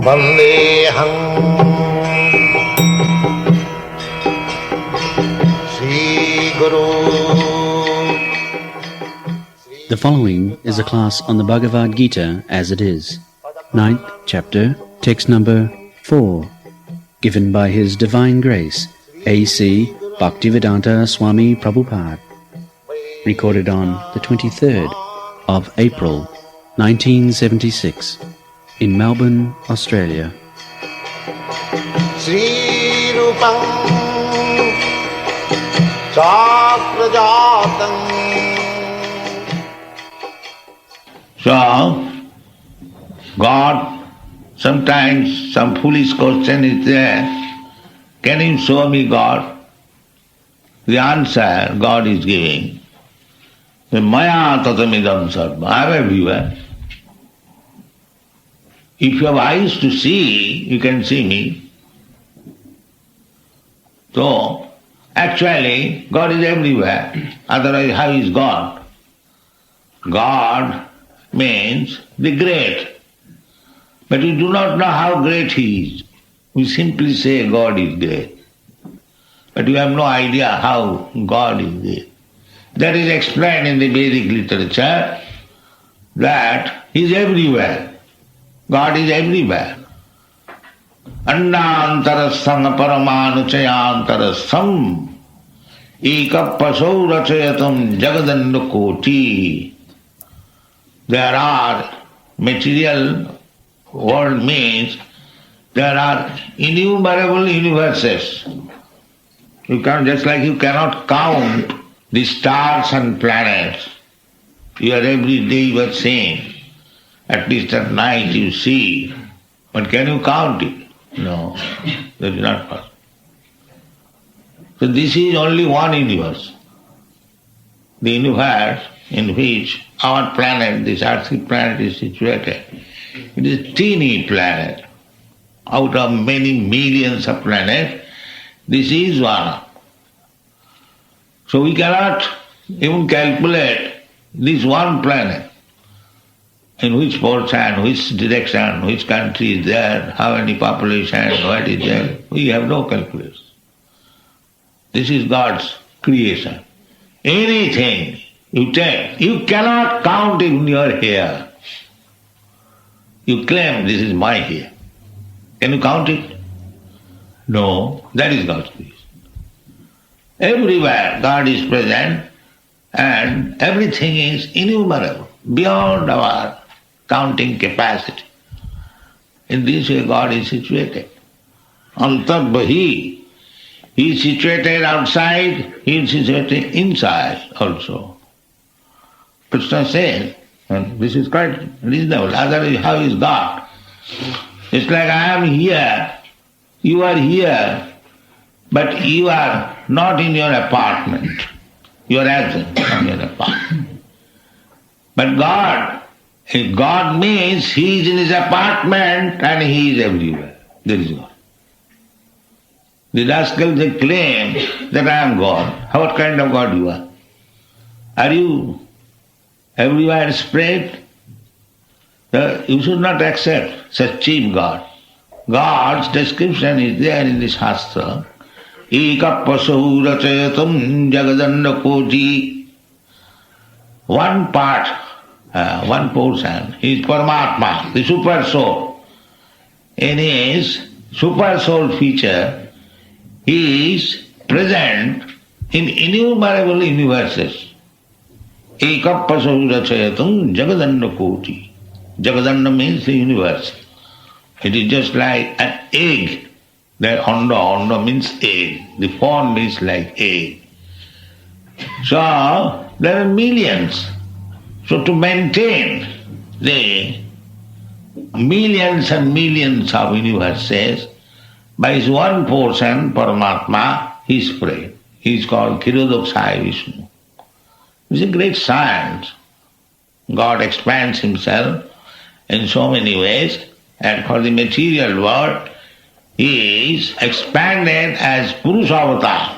Vandeham Sri Guru. The following is a class on the Bhagavadgita as it is, 9th chapter, text number 4, given by His Divine Grace, A.C. Bhaktivedanta Swami Prabhupada, recorded on the 23rd of April, 1976, in Melbourne, Australia. Sri Rupam Chakrajatam. So, God, sometimes some foolish question is there, can you show me God? The answer God is giving, Maya tatamidam sarva, I am everywhere. If you have eyes to see, you can see me. So, actually, God is everywhere, otherwise how is God? God means the great. But we do not know how great He is. We simply say God is great. But we have no idea how God is great. That is explained in the Vedic literature that He is everywhere. God is everywhere. Annantarasang paramanuchayantarasam ekapasau rachayatam jagadannakoti. There are material world means there are innumerable universes. You can't, just like you cannot count the stars and planets. You are every day you are seeing. At least at night you see. But can you count it? No, that is not possible. So this is only one universe. The universe in which our planet, this earthly planet, is situated. It is a teeny planet. Out of many millions of planets, this is one. So we cannot even calculate this one planet. In which portion, which direction, which country is there, how many population, what is there. We have no calculation. This is God's creation. Anything you take, you cannot count in your hair. You claim this is my hair. Can you count it? No, that is God's creation. Everywhere God is present and everything is innumerable, beyond our counting capacity. In this way God is situated. Antarbhahi, He is situated outside, He is situated inside also. Krishna says, and this is quite reasonable, otherwise how is God? It's like I am here, you are here, but you are not in your apartment. You are absent from your apartment. But God means He is in His apartment and He is everywhere. There is God. The rascals, they claim that I am God. What kind of God you are? Are you everywhere spread? You should not accept such cheap God. God's description is there in this Shastra. Ekapasau rachayatam jagadannakoti. One part, one portion is Paramatma, the super soul. In his super soul feature, he is present in innumerable universes. Ekapasau rachayatam jagadannakoti. Jagadanna means the universe. It is just like an egg. That onda means egg. The form is like egg. So there are millions. So to maintain the millions and millions of universes, by his one portion, Paramatma, he is spread. He is called Kshirodakshayi Vishnu. It's a great science. God expands Himself in so many ways, and for the material world, He is expanded as Purusavatar,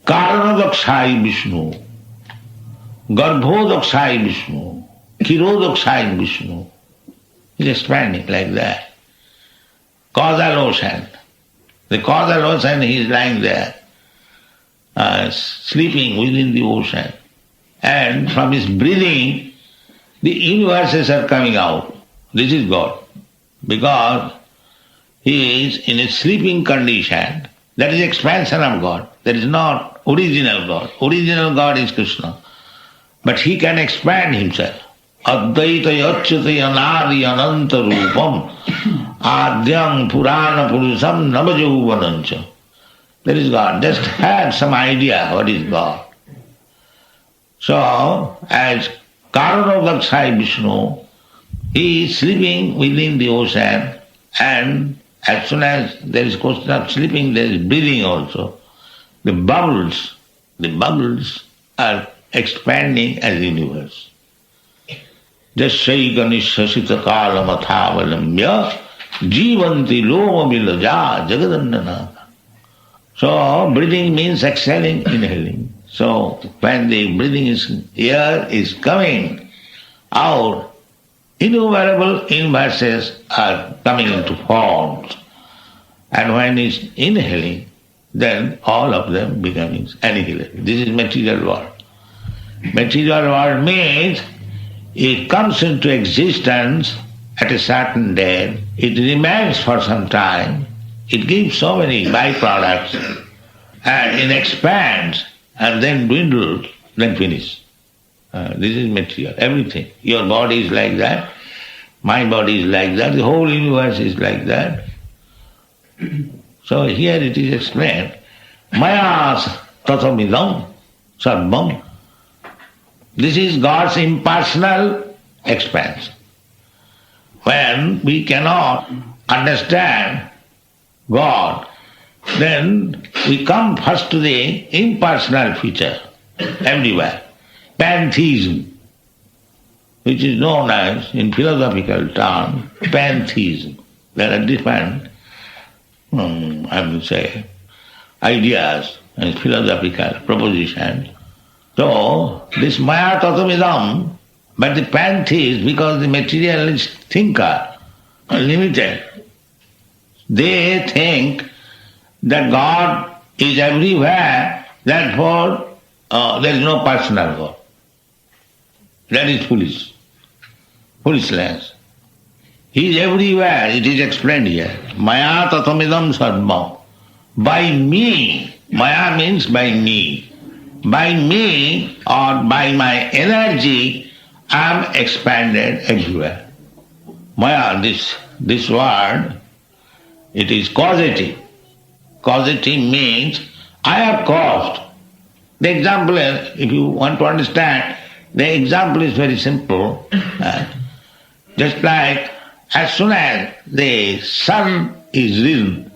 Karanadakshayi Vishnu, Garbhodakshayi Vishnu. Kirodoksai Vishnu is expanding like that. Causal ocean. The causal ocean, he is lying there, sleeping within the ocean. And from his breathing, the universes are coming out. This is God. Because he is in a sleeping condition. That is expansion of God. That is not original God. Original God is Krishna. But he can expand himself. Advaita yachyate anadi ananta rupam adyam purana purusam navajauvanancha. That is God. Just have some idea what is God. So, as Karanodakshai Vishnu, he is sleeping within the ocean, and as soon as there is question of sleeping, there is breathing also. The bubbles are expanding as universe. Jasyaika nishasita kala mathavalamya jivanti loma vilaja jagadandana. So breathing means exhaling, inhaling. So when the breathing air is coming out, innumerable universes are coming into forms. And when it's inhaling, then all of them becoming annihilated. This is material world. Material world means it comes into existence at a certain date, it remains for some time, it gives so many byproducts, and it expands and then dwindles, then finish. This is material, everything. Your body is like that, my body is like that, the whole universe is like that. So here it is explained, Maya tatamidam sarvam. This is God's impersonal expansion. When we cannot understand God, then we come first to the impersonal feature everywhere. Pantheism, which is known as, in philosophical terms, pantheism. There are different, ideas and philosophical propositions. So, this Maya Tatamidam, but the pantheist, because the materialist thinker are limited, they think that God is everywhere, therefore there is no personal God. That is foolishness. He is everywhere, it is explained here. Maya tatamidam sarvam. By me, Maya means by me. By me or by my energy, I am expanded everywhere. Maya, this word, it is causative. Causative means I have caused. The example, if you want to understand, the example is very simple. Just like as soon as the sun is risen,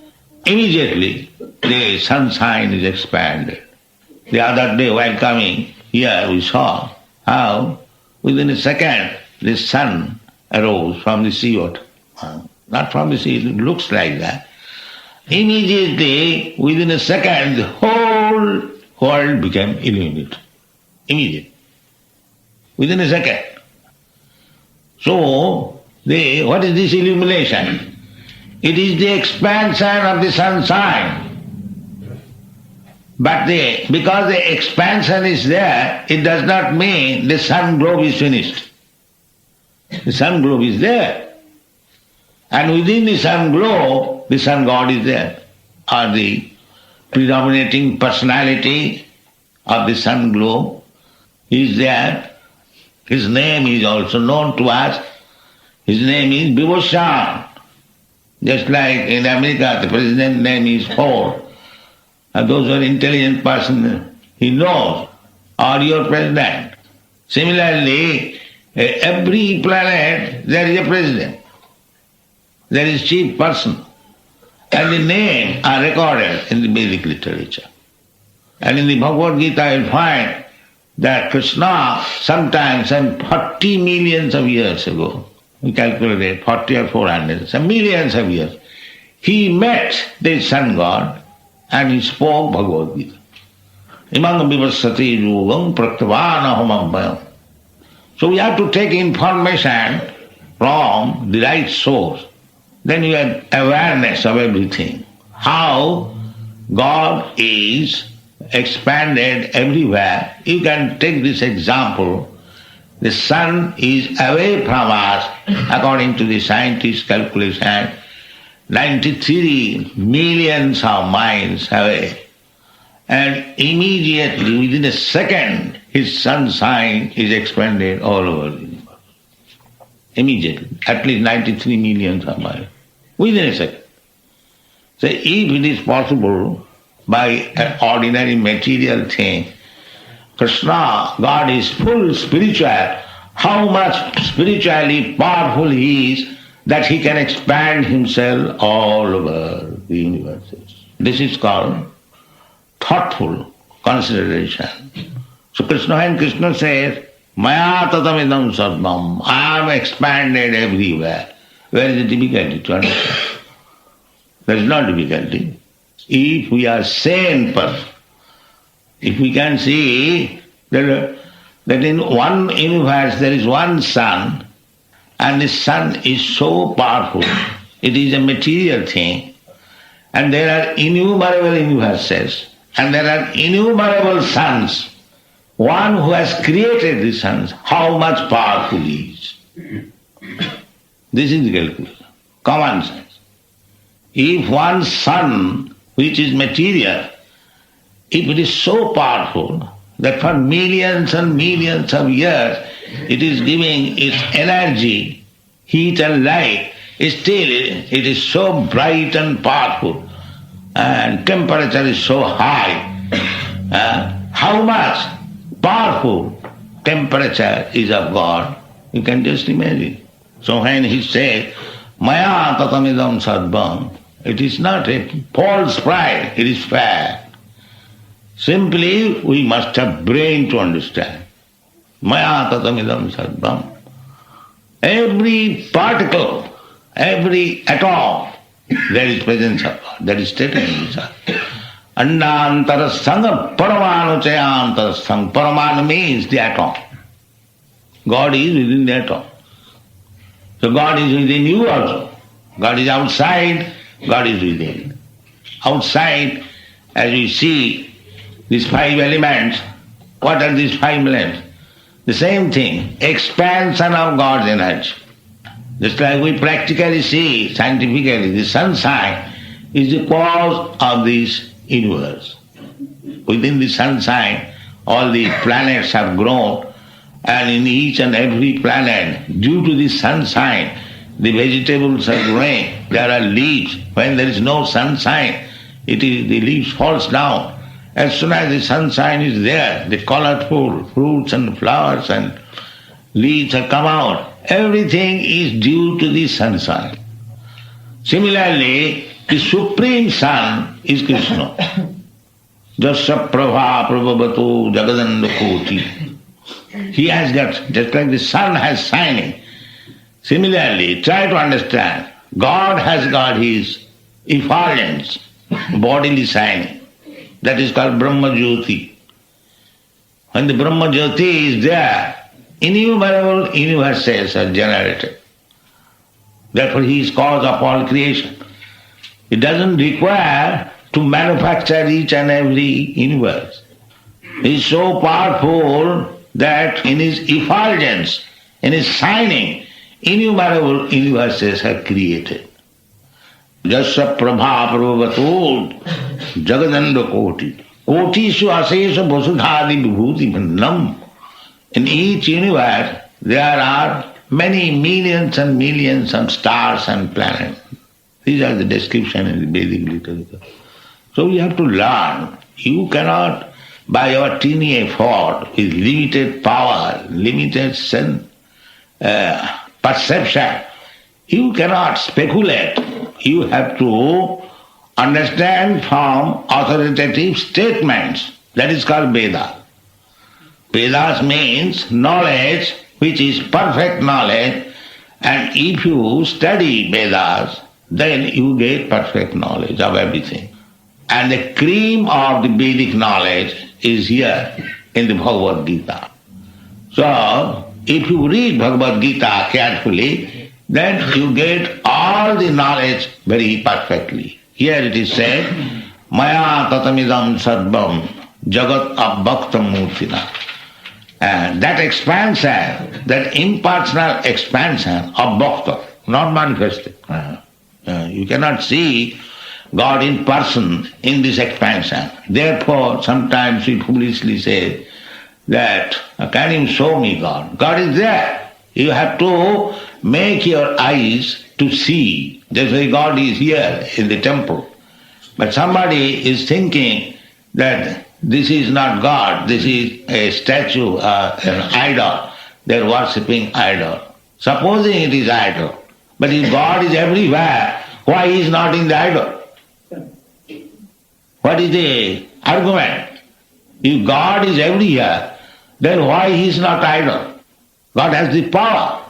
immediately the sunshine is expanded. The other day while coming here we saw how within a second the sun arose from the seawater. Not from the sea, it looks like that. Immediately, within a second, the whole world became illuminated. Immediately. Within a second. So, what is this illumination? It is the expansion of the sunshine. But because the expansion is there, it does not mean the sun globe is finished. The sun globe is there. And within the sun globe, the sun god is there. Or the predominating personality of the sun globe is there. His name is also known to us. His name is Vibhushan. Just like in America, the president's name is Ford. And those who are intelligent person, he knows, or your president. Similarly, every planet there is a president. There is chief person. And the names are recorded in the Vedic literature. And in the Bhagavad-gita you'll find that Krishna sometimes, some 40 millions of years ago, we calculated 40 or 400, some millions of years, he met the sun god and he spoke Bhagavad-gita. Imam vivasati yugam praktavana homambayam So we have to take information from the right source. Then you have awareness of everything. How God is expanded everywhere. You can take this example. The sun is away from us, according to the scientist's calculation, 93 millions of miles away. And immediately, within a second, his sunshine is expanded all over the universe. Immediately, at least 93 millions of miles, within a second. So if it is possible by an ordinary material thing, Krishna, God is full spiritual, how much spiritually powerful he is that he can expand himself all over the universes. This is called thoughtful consideration. So Krishna and Krishna says, Maya tatamidam sarvam, I am expanded everywhere. Where is the difficulty to understand? There is no difficulty. If we are sane person, if we can see that in one universe there is one sun, and the sun is so powerful, it is a material thing, and there are innumerable universes, and there are innumerable suns. One who has created the suns, how much powerful he is. This is the calculation, common sense. If one sun, which is material, if it is so powerful that for millions and millions of years it is giving its energy, heat and light, still it is so bright and powerful, and temperature is so high. How much powerful temperature is of God, you can just imagine. So when he said, Maya tatamidam sarvam, it is not a false pride, it is fact. Simply we must have brain to understand. Maya tatamidam sarvam. Every particle, every atom, there is presence of God, that is stated in this. Andantarasthanga paramanu chayantarasthanga. Paramanu means the atom. God is within the atom. So God is within you also. God is outside, God is within. Outside, as we see these five elements, what are these five elements? The same thing, expansion of God's energy. Just like we practically see, scientifically, the sunshine is the cause of this universe. Within the sunshine, all the planets have grown, and in each and every planet, due to the sunshine, the vegetables are growing. There are leaves. When there is no sunshine, the leaves falls down. As soon as the sunshine is there, the colorful fruits and flowers and leaves have come out. Everything is due to the sunshine. Similarly, the Supreme Sun is Krishna. Jasya prabha prabhavato jagadanda koti. He has got, just like the sun has shining. Similarly, try to understand, God has got his effulgence, bodily shining. That is called Brahma Jyoti. When the Brahma Jyoti is there, innumerable universes are generated. Therefore he is cause of all creation. It doesn't require to manufacture each and every universe. He is so powerful that in his effulgence, in his shining, innumerable universes are created. Jasya prabha prabhavato jagadanda koti. Kotishu asesha vasudhadi vibhuti bhannam. In each universe there are many millions and millions of stars and planets. These are the description in the Vedic literature. So you have to learn. You cannot, by your teeny effort, with limited power, limited perception, you cannot speculate. You have to understand from authoritative statements. That is called Veda. Vedas means knowledge which is perfect knowledge, and if you study Vedas, then you get perfect knowledge of everything. And the cream of the Vedic knowledge is here in the Bhagavad Gita. So, if you read Bhagavad Gita carefully, then you get all the knowledge very perfectly. Here it is said, Maya tatamidam sarvam jagat abhaktam murtina. And that expansion, that impersonal expansion of bhakta, not manifested. You cannot see God in person in this expansion. Therefore, sometimes we foolishly say that, can you show me God? God is there. You have to make your eyes to see. That's why God is here in the temple. But somebody is thinking that this is not God, this is a statue, an idol. They are worshipping idol. Supposing it is idol, but if God is everywhere, why he is not in the idol? What is the argument? If God is everywhere, then why he is not idol? God has the power.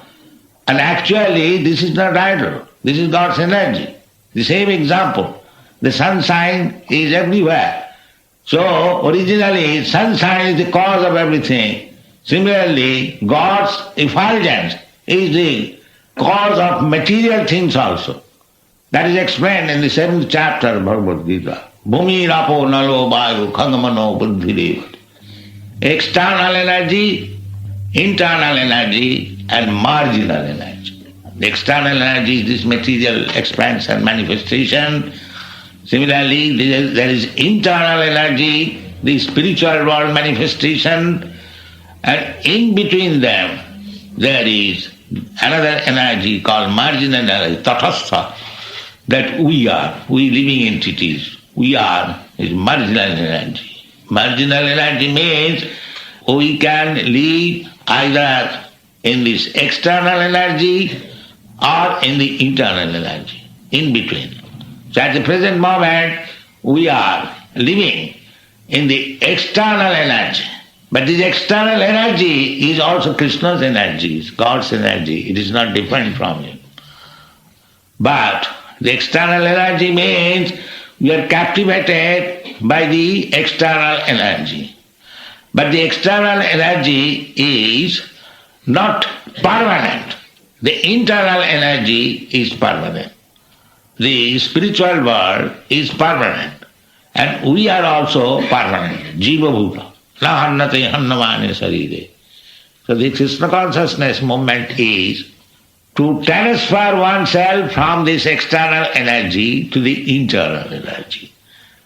And actually this is not idol. This is God's energy. The same example. The sunshine is everywhere. So originally sunshine is the cause of everything. Similarly, God's effulgence is the cause of material things also. That is explained in the 7th chapter of Bhagavad Gita. Bhumi rapo nalo vayu khangamano buddhidevat. External energy, internal energy and marginal energy. The external energy is this material expansion, manifestation. Similarly, there is internal energy, the spiritual world manifestation, and in between them there is another energy called marginal energy, tathastha, that we are, we living entities. We are is marginal energy. Marginal energy means we can live either in this external energy or in the internal energy, in between. So at the present moment, we are living in the external energy. But this external energy is also Krishna's energy, is God's energy. It is not different from Him. But the external energy means we are captivated by the external energy. But the external energy is not permanent. The internal energy is permanent. The spiritual world is permanent. And we are also permanent. Jiva bhuta. Na hannate hannamane sarire. So the Krishna consciousness movement is to transfer oneself from this external energy to the internal energy.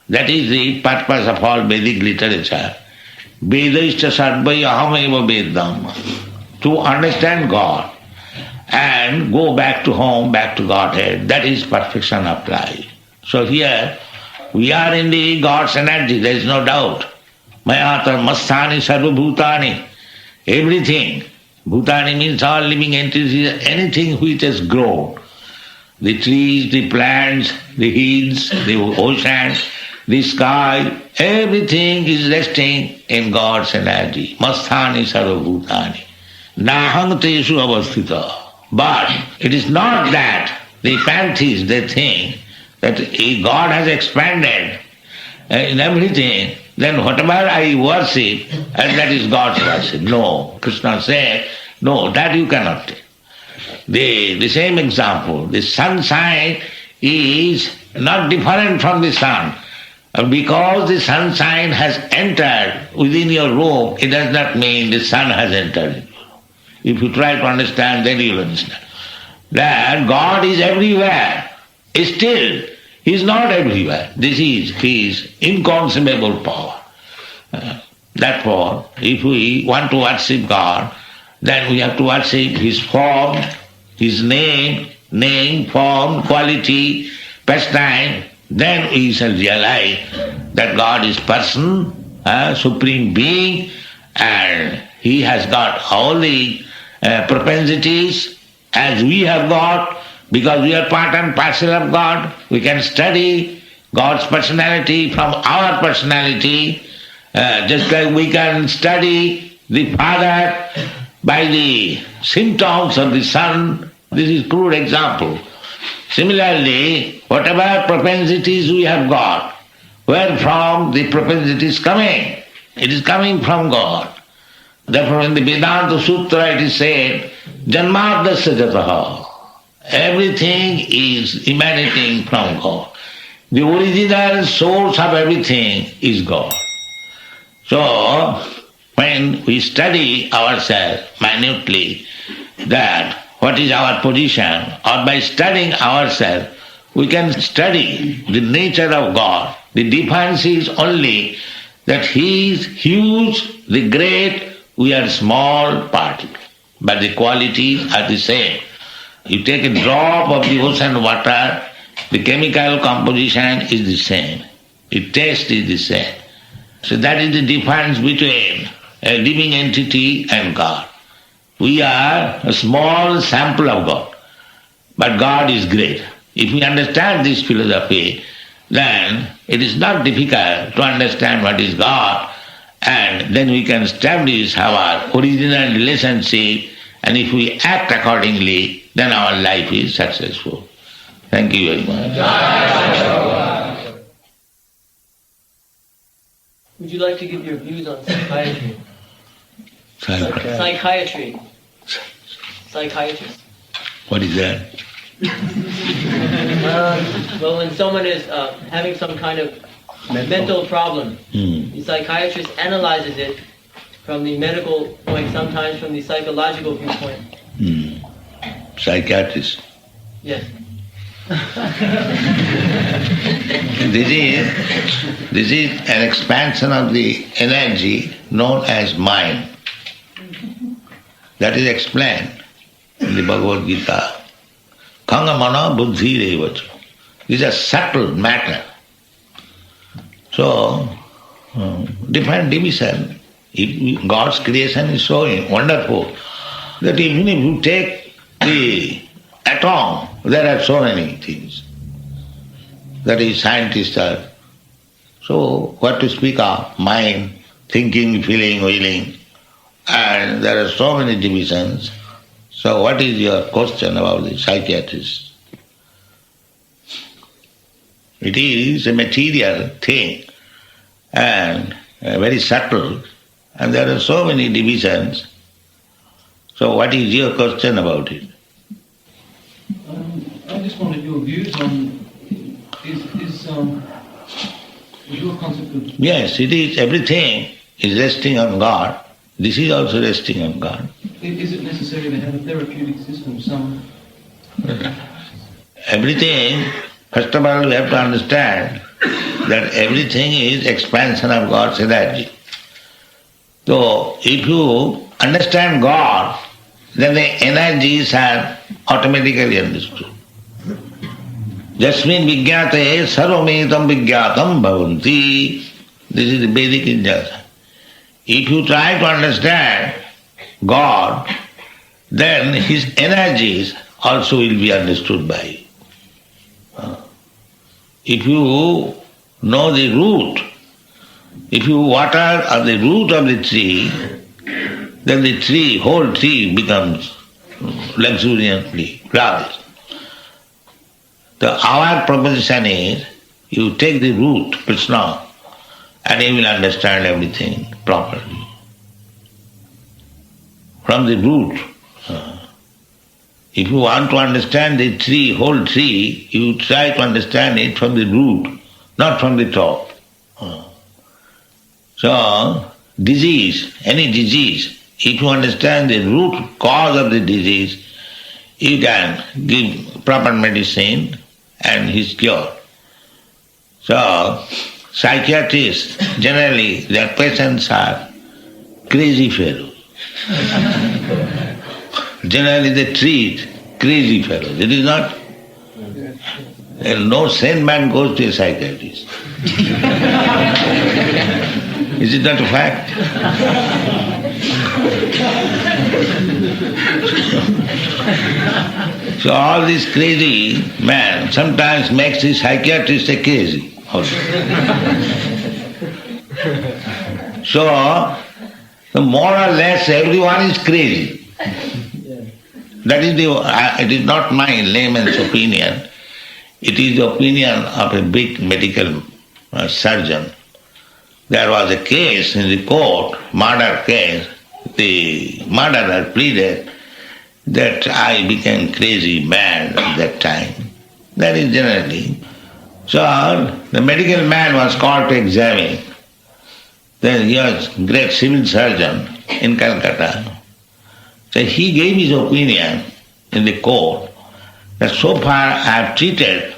That is the purpose of all Vedic literature. Vedaischa sarvai ahameva vedam. To understand God and go back to home, back to Godhead. That is perfection of life. So here we are in the God's energy, there is no doubt. Mayata masthani sarva bhutani. Everything. Bhutani means all living entities, anything which has grown. The trees, the plants, the hills, the ocean, the sky, everything is resting in God's energy. Masthani sarva bhutani. Nahang teshu avasthita. But it is not that the pantheists, they think that if God has expanded in everything, then whatever I worship, and that is God's worship. No. Krishna said, no, that you cannot take. The same example, the sunshine is not different from the sun. Because the sunshine has entered within your room, it does not mean the sun has entered in your room. If you try to understand, then you will understand. That God is everywhere. Still, He is not everywhere. This is His inconceivable power. Therefore, if we want to worship God, then we have to worship His form, His name, form, quality, pastime. Then we shall realize that God is person, supreme being, and He has got all the propensities as we have got, because we are part and parcel of God. We can study God's personality from our personality, just like we can study the Father by the symptoms of the Son. This is crude example. Similarly, whatever propensities we have got, where from the propensities coming? It is coming from God. Therefore in the Vedanta Sutra it is said, Janmadasya jataha. Everything is emanating from God. The original source of everything is God. So, when we study ourselves minutely, that what is our position, or by studying ourselves, we can study the nature of God. The difference is only that He is huge, the great, we are small particle, but the qualities are the same. You take a drop of the ocean water, the chemical composition is the same, the taste is the same. So that is the difference between a living entity and God. We are a small sample of God, but God is great. If we understand this philosophy, then it is not difficult to understand what is God, and then we can establish our original relationship, and if we act accordingly, then our life is successful. Thank you very much. Would you like to give your views on psychiatry? Psychiatry. Psychiatrist. What is that? Well, when someone is having some kind of mental problem, the psychiatrist analyzes it from the medical point, sometimes from the psychological viewpoint. Psychiatrist. Yes. This is an expansion of the energy known as mind. That is explained in the Bhagavad-gita. Kangamana buddhi revacha. These are subtle matter. So, different division. God's creation is so wonderful that even if you take the atom, there are so many things. That is, scientists are. So, what to speak of? Mind, thinking, feeling, willing. And there are so many divisions. So, what is your question about the psychiatrist? It is a material thing and very subtle, and there are so many divisions. So, what is your question about it? I just wanted your views on is your concept of... Yes, it is. Everything is resting on God. This is also resting on God. Is it necessary to have a therapeutic system, some... Everything, first of all, we have to understand that everything is expansion of God's energy. So, if you understand God, then the energies are automatically understood. Jasmin vijñāte sarvametam vijñātam bhavanti. This is the Vedic injunction. If you try to understand God, then His energies also will be understood by you. If you know the root, if you water on the root of the tree, then the tree, whole tree becomes luxuriantly flourished. So our proposition is, you take the root, Krishna, and you will understand everything properly. From the root. If you want to understand the tree, whole tree, you try to understand it from the root, not from the top. So, disease, any disease, if you understand the root cause of the disease, you can give proper medicine and he's cured. So, psychiatrists, generally, their patients are crazy fellows. Generally they treat crazy fellows. It is not. No sane man goes to a psychiatrist. Is it not a fact? So all this crazy man sometimes makes his psychiatrist a crazy also. So more or less everyone is crazy. That is it is not my layman's opinion. It is the opinion of a big medical surgeon. There was a case in the court, murder case. the murderer pleaded that I became crazy, mad at that time. That is generally. So the medical man was called to examine. Then he was great civil surgeon in Calcutta. So he gave his opinion in the court that so far I have treated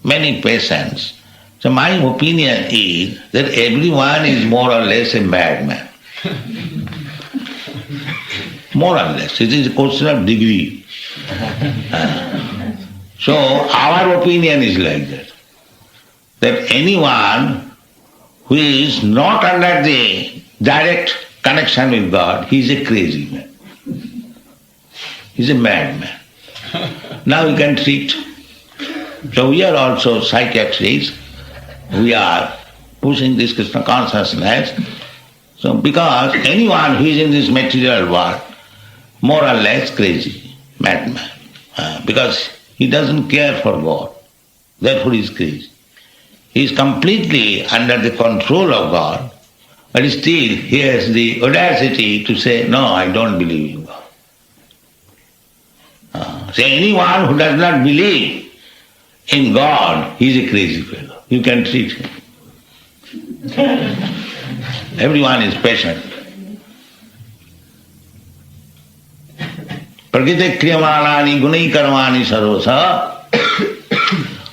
many patients. So my opinion is that everyone is more or less a madman. More or less. It is a question of degree. So our opinion is like that. That anyone who is not under the direct connection with God, he is a crazy man. He is a madman. Now we can treat. So we are also psychiatrists. We are pushing this Krishna consciousness. So because anyone who is in this material world, more or less crazy, madman. Because he doesn't care for God. Therefore he is crazy. He is completely under the control of God, but still he has the audacity to say, no, I don't believe in God. So anyone who does not believe in God, he is a crazy fellow. You can treat him. Everyone is patient. Prakite kriyamanani gunai karmani sarosa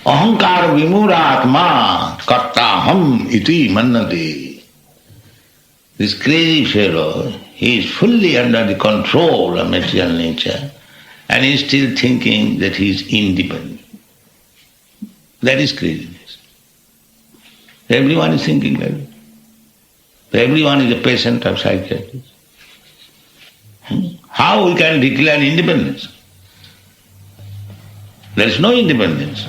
ahankar vimuratma kartaham iti mannate. This crazy fellow, he is fully under the control of material nature and he is still thinking that he is independent. That is craziness. Everyone is thinking like that. Everyone is a patient of psychiatry. How we can declare independence? There is no independence.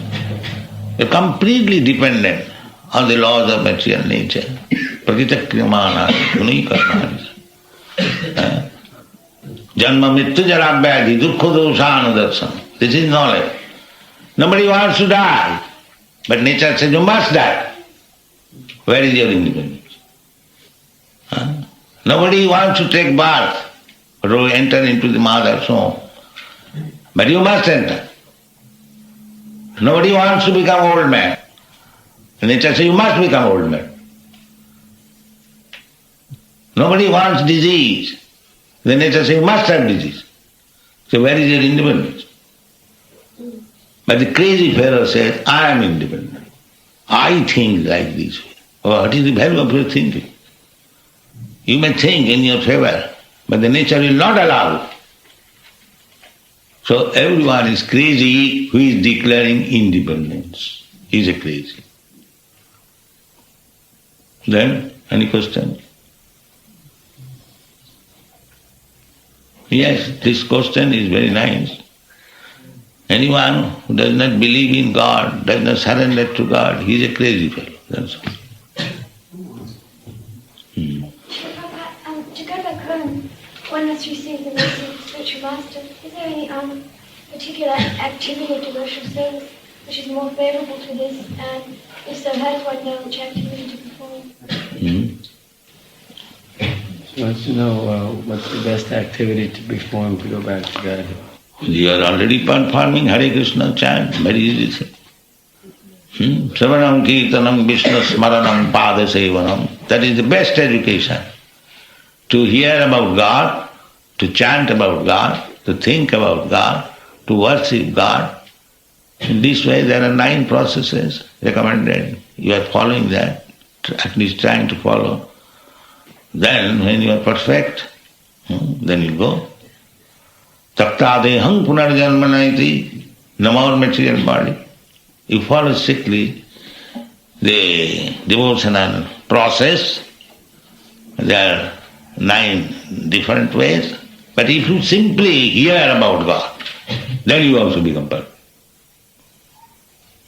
You are completely dependent on the laws of material nature. Prakita kriyamana gunai karmani. Janma mrityu jara vyadhi dukkha dosana darsana. This is knowledge. Nobody wants to die, but nature says you must die. Where is your independence? Nobody wants to take birth or to enter into the mother's home, but you must enter. Nobody wants to become old man. Nature says you must become old man. Nobody wants disease. The nature says you must have disease. So where is your independence? But the crazy fellow says, I am independent. I think like this way. What is the value of your thinking? You may think in your favor, but the nature will not allow. So everyone is crazy who is declaring independence. He is a crazy. Then, any question? Yes, this question is very nice. Anyone who does not believe in God, does not surrender to God, he is a crazy fellow. That's all. To go back home, one must receive the mercy of the spiritual master. Is there any particular activity or devotional service which is more favourable to this? And if so, how does one know which activity to perform? She wants to know what's the best activity to perform to go back to God. You are already performing HareKrishna chant, very easy. Sravanam Kirtanam Vishnu Smaranam Pada Sevanam. That is the best education. To hear about God, to chant about God, to think about God, to worship God. In this way there are 9 processes recommended. You are following that, at least trying to follow. Then when you are perfect, then you go. Taktadehang punarjanmanaiti, no more material body. You follow strictly the devotional process. There are 9 different ways. But if you simply hear about God, then you also become perfect.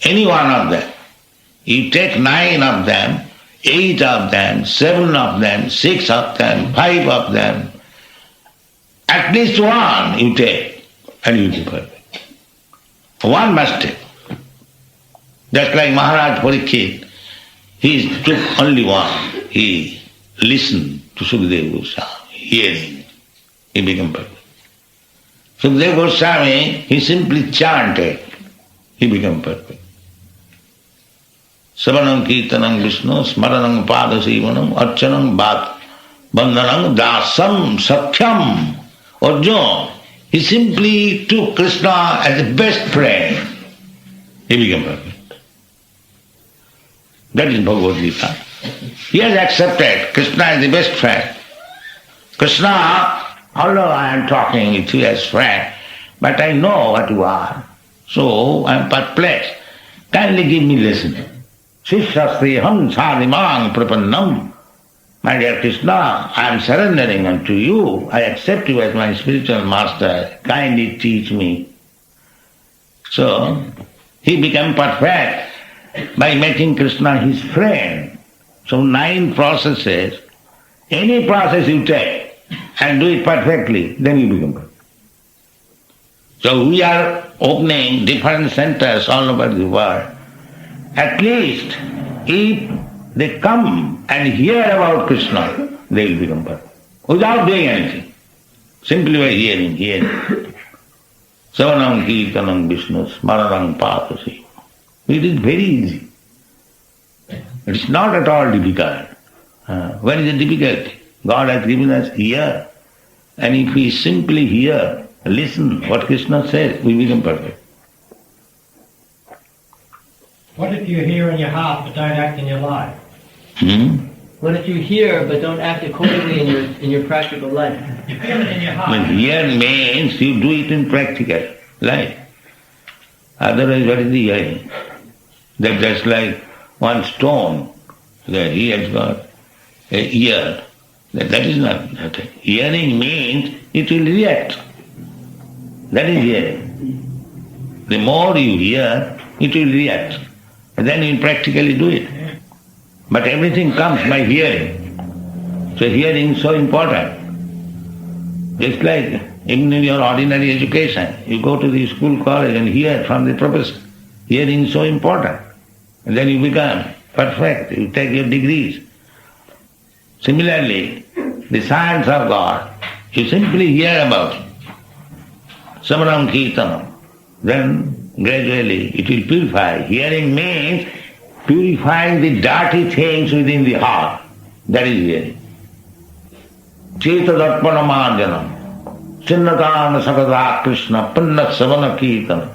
Any one of them. You take 9 of them, 8 of them, 7 of them, 6 of them, 5 of them. At least one you take and you will be perfect. One must take. Just like Maharaj Parikshit, he took only one. He listened to Sukadeva Goswami, hearing. he became perfect. Sukadeva Goswami, he simply chanted, he became perfect. Savanam Kirtanam Vishnu, Smaranam Padasivanam, Archanam Bhat, Bandhanam Dasam Satyam. Arjuna, he simply took Krishna as the best friend. He became perfect. That is Bhagavad-gita. He has accepted Krishna as the best friend. Krishna, although I am talking with you as friend, but I know what you are, so I am perplexed. Kindly give me lesson. Shishyasriham sadimang prapannam. My dear Krishna, I am surrendering unto you. I accept you as my spiritual master. Kindly teach me. So, he became perfect by making Krishna his friend. So 9 processes, any process you take and do it perfectly, then you become perfect. So we are opening different centers all over the world. At least if they come and hear about Krishna, they will become perfect. Without doing anything. Simply by hearing. Savanam Kirtanam Vishnu Smaranam Patasi. It is very easy. It is not at all difficult. Where is the difficulty? God has given us ear. And if we simply hear, listen what Krishna says, we become perfect. What if you hear in your heart but don't act in your life? What if you hear but don't act accordingly in your practical life? You feel it in your heart. When hear means you do it in practical life. Otherwise, what is the hearing? That's just like one stone that he has got an ear. That is not nothing. Hearing means it will react. That is hearing. The more you hear, it will react. And then you practically do it. But everything comes by hearing. So hearing is so important. Just like even in your ordinary education, you go to the school, college and hear from the professor. Hearing is so important. And then you become perfect. You take your degrees. Similarly, the science of God, you simply hear about it. Samaram Kirtanam. Then gradually it will purify. Hearing means purifying the dirty things within the heart. That is hearing. Cetadarpanamarjanam. Chinnatana sakada Krishna Panna Savana Kirtanam.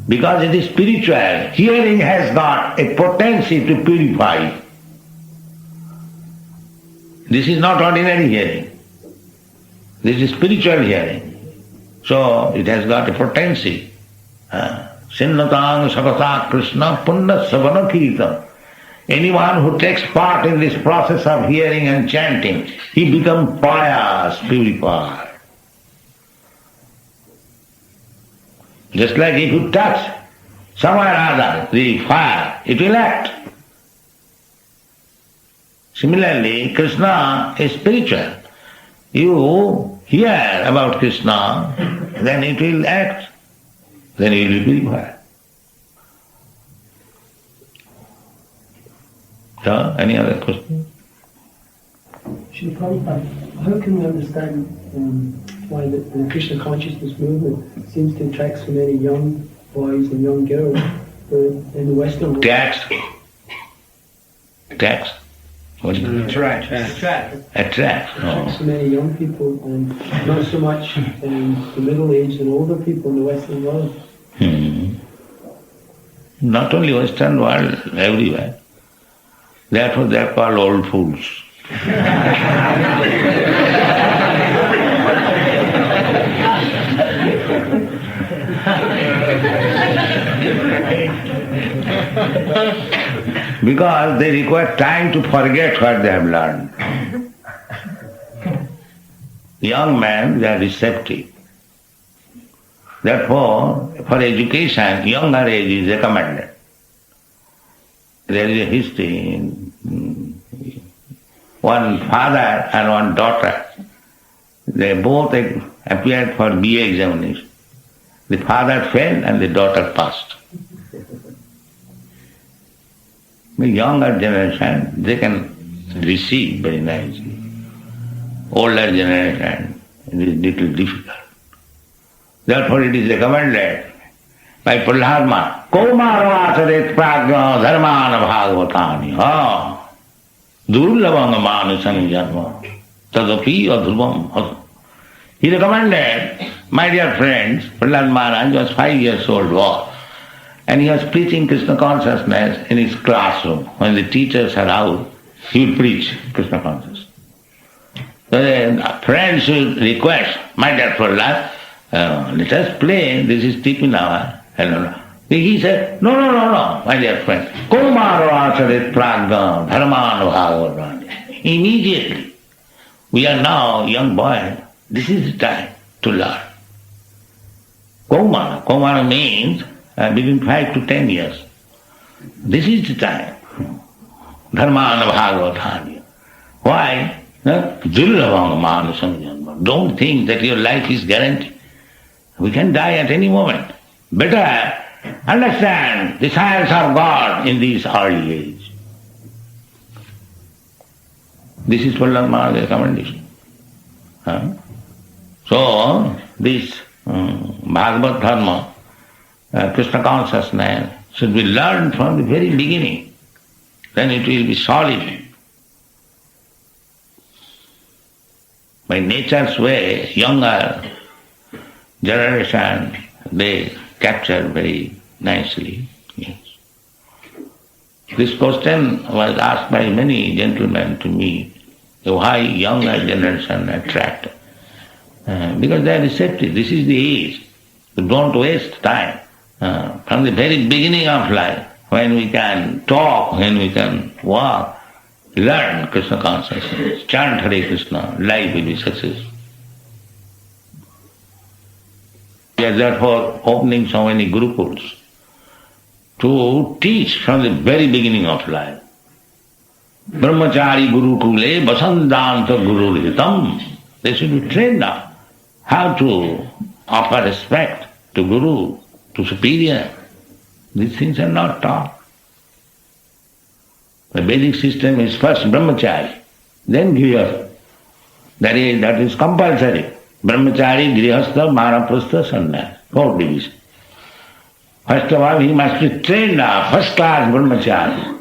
Because it is spiritual, hearing has got a potency to purify. This is not ordinary hearing. This is spiritual hearing. So it has got a potency. Sinnatang Sakata Krishna Punna Savana Kirtan. Anyone who takes part in this process of hearing and chanting, he becomes pious, purified. Just like if you touch somewhere or other the fire, it will act. Similarly, Krishna is spiritual. You hear about Krishna, then it will act. Then it will be purified. So, any other question? Srila Prabhupada, how can we understand why the Krishna consciousness movement seems to attract so many young boys and young girls in the Western world? Attracts. What is it? Attract. Attracts. Attracts so many young people and not so much the middle-aged and older people in the Western world. Not only Western world, everywhere. Therefore they are called old fools. Because they require time to forget what they have learned. Young men, they are receptive. Therefore, for education, younger age is recommended. There is a history in one father and one daughter. They both appeared for BA examination. The father failed and the daughter passed. The younger generation, they can receive very nicely. Older generation, It is little difficult. Therefore it is recommended by Prahlad, Komaravasaret pragna dharmana bhagavatani. Durlavanga manusani janma tadapi adhruvam. He recommended, my dear friends, Prahlad Maharaj was 5 years old boy, and he was preaching Krishna consciousness in his classroom. When the teachers are out, he would preach Krishna consciousness. So the friends would request, my dear Prahlad, let us play, this is Tipinava. He said, no, my dear friend. Kumarasarit pragna dharmanu bhagavatani. Immediately, we are now young boys, this is the time to learn. Kumara means between 5 to 10 years. This is the time. Dharmanu bhagavatani. Why? Durlavanga manusam janma. Don't think that your life is guaranteed. We can die at any moment. Better understand the science of God in this early age. This is Prahlad Maharaj's recommendation. So, this Bhagavad Dharma, Krishna consciousness, should be learned from the very beginning. Then it will be solid. By nature's way, younger generation, they capture very nicely. Yes. This question was asked by many gentlemen to me, why younger generation attract? Because they are receptive. This is the age. So don't waste time. From the very beginning of life, when we can talk, when we can walk, learn Krishna consciousness, chant Hare Krishna, life will be successful. We are therefore opening so many gurukuls to teach from the very beginning of life. Brahmachari gurukule vasandanta gururitam. They should be trained up how to offer respect to guru, to superior. These things are not taught. The Vedic system is first brahmachari, then grihastha. That is compulsory. Brahmachari, grihastha, vanaprastha, sannyas. 4 divisions. First of all, he must be trained up, first class brahmachari,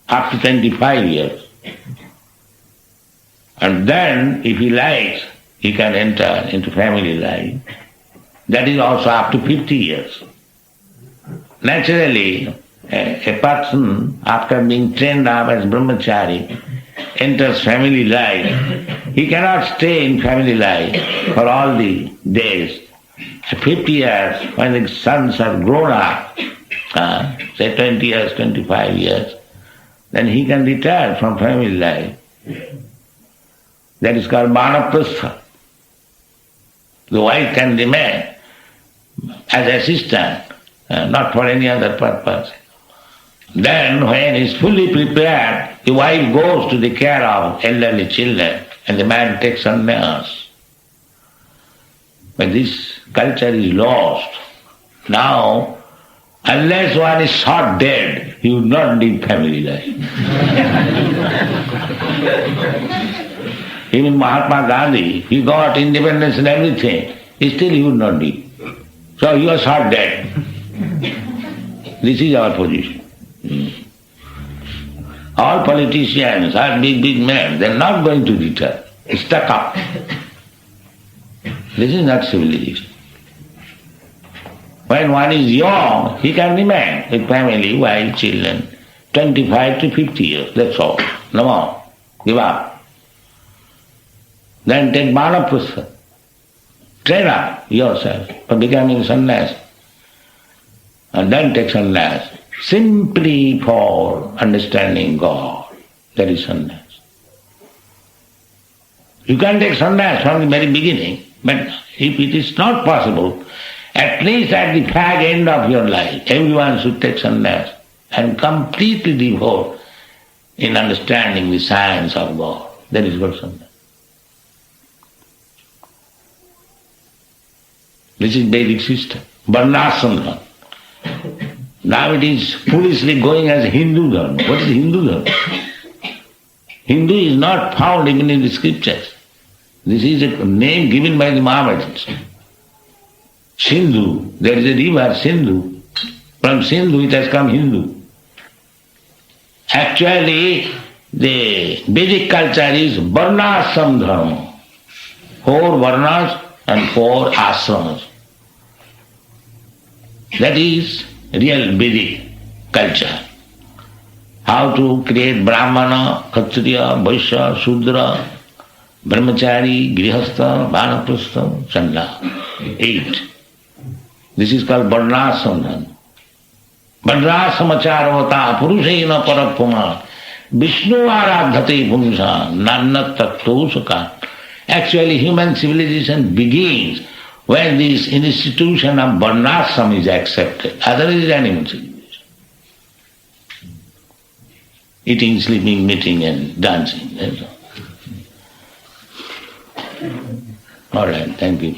up to 25 years. And then, if he likes, he can enter into family life. That is also up to 50 years. Naturally, a person, after being trained up as brahmachari, enters family life. He cannot stay in family life for all the days. At 50 years, when the sons are grown up, say 20 years, 25 years, then he can retire from family life. That is called vanaprastha. The wife can remain as assistant, not for any other purpose. Then when he is fully prepared, the wife goes to the care of elderly children and the man takes sannyas. But this culture is lost. Now, unless one is shot dead, he would not live family life. Even Mahatma Gandhi, he got independence and everything, still he would not live. So he was shot dead. This is our position. All politicians are big men, they are not going to return, stuck up. This is not civilization. When one is young, he can remain with family, wife, children, 25 to 50 years, that's all. No more. Give up. Then take vanaprastha. Train up yourself for becoming sannyas. And then take sannyas. Simply for understanding God. That is sannyas. You can take sannyas from the very beginning, but if it is not possible, at least at the fag end of your life, everyone should take sannyas and completely devote in understanding the science of God. That is what sannyas. This is Vedic system. Varnasana. Now it is foolishly going as Hindu dharma. What is Hindu dharma? Hindu is not found even in the scriptures. This is a name given by the Mahavajits. Sindhu, there is a river Sindhu. From Sindhu it has come Hindu. Actually, the Vedic culture is varnashram dharma. 4 varnas and 4 ashramas. That is real Vedic culture. How to create Brahmana, Kshatriya, Vaishya, Shudra, Brahmachari, Grihastha, Vanaprastha, Chanda. 8. This is called varnashram dharma. Varnashramacharvata purushena parapuma Vishnu aradhate punsa nanna tattosaka. Actually, human civilization begins when this institution of varnashram is accepted. Otherwise, it is animal civilization. Eating, sleeping, meeting and dancing. That's all. All right, thank you.